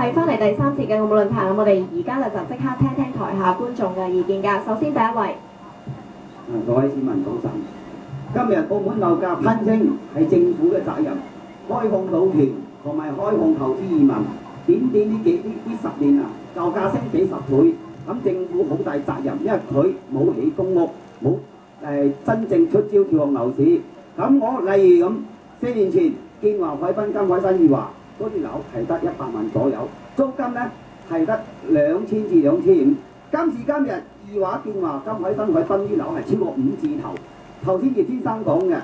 係翻嚟第三節嘅澳門論壇，我哋而家就即刻聽聽台下觀眾嘅意見㗎。首先第一位，各位市民早晨。今日澳門樓價攀升係政府嘅責任，開放賭團同埋開放投資移民，短呢10年啊，樓價升幾十倍，咁政府好大責任，因為佢冇起公屋，冇真正出招調控樓市。咁我例如咁，4年前建華海濱、金海新裕華嗰啲樓係得100萬左右，租金呢係得2000至2500。今時今日，裕華、建華、金海新海濱啲樓係超過5字頭。頭先葉先生講嘅，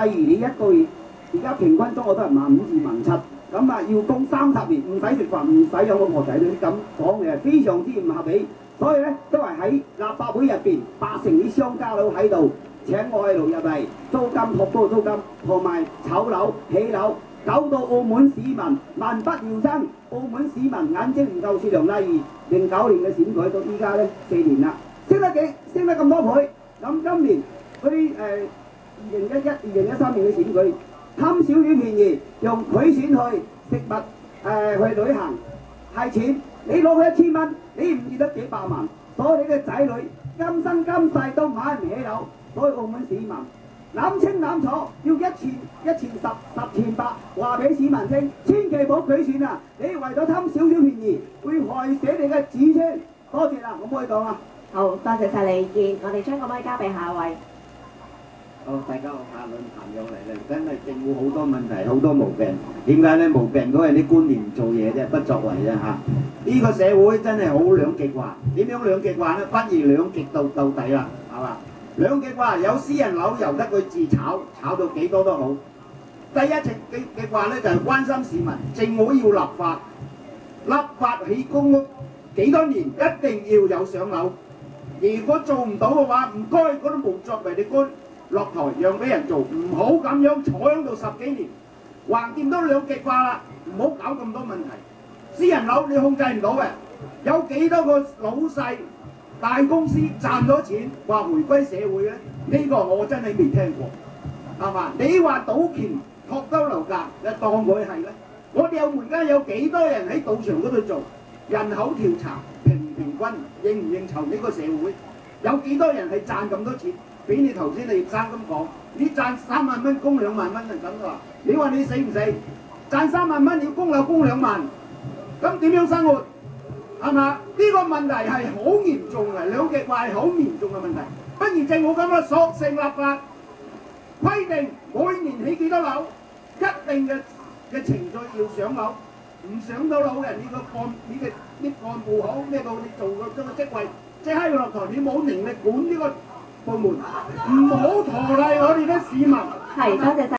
例如你一個月而家平均租我都係15,000至17,000，咁啊要供30年，唔使食飯，唔使養老婆仔女，咁講嘅非常之唔合理。所以咧都係喺立法會入邊8成啲商家佬喺度請外勞入嚟，租金托高租金，同埋炒樓起樓，搞到澳門市民民不聊生，澳門市民眼睛唔夠雪亮。例如09年嘅選舉到依家咧4年啦，升得咁多倍，咁今年嗰啲2011、2013年嘅選舉貪少少便宜，用佢選去食物去旅行係錢，你攞佢1000蚊，你唔見得幾百萬，所以你嘅仔女今生今世都買唔起樓，所以澳門市民諗清諗楚，要1000、10,800話俾市民聽，千祈唔好佢選啊！你為咗貪少少便宜，會害死你嘅子孫。多謝啦，我唔可以講啦。好，多謝晒你意見，我哋將個咪交俾下一位。好，大家好，下論壇又嚟啦，真係政府好多問題，好多毛病。點解咧？毛病都係啲官員唔做嘢啫，不作為啫嚇。呢個社會真係好兩極化。點樣兩極化咧？不如兩極到底啦，係嘛？兩極化有私人樓由得佢自炒，炒到幾多都好。第一極化咧就係關心市民，政府要立法，立法起公屋幾多年一定要有上樓。如果做唔到嘅話，唔該嗰啲無作為嘅官落台，讓俾人做，唔好咁樣坐喺度10幾年，橫掂都兩極化啦，唔好搞咁多問題。私人樓你控制唔到嘅，有幾多個老細大公司賺咗錢話回歸社會咧？呢個我真係未聽過，係嘛？你話賭權托高樓價，你當佢係咧？我哋而家有幾多人喺賭場嗰度做？人口調查平均應唔應酬呢個社會？有幾多人係賺咁多錢？俾你頭先你葉生咁講，你賺3萬蚊供2萬蚊係咁話，你話你死唔死？賺3萬蚊要供樓供2萬，咁點樣生活？係嘛？呢個問題係好嚴重嘅，兩極化係好嚴重嘅問題。不如政府咁樣索性立法，規定每年起幾多樓，一定嘅程序要上樓，唔上到樓嘅你啲幹部好咩到你做個職位，即刻要落台，你冇能力管呢個部門，唔好拖累我哋啲市民。係，多謝晒。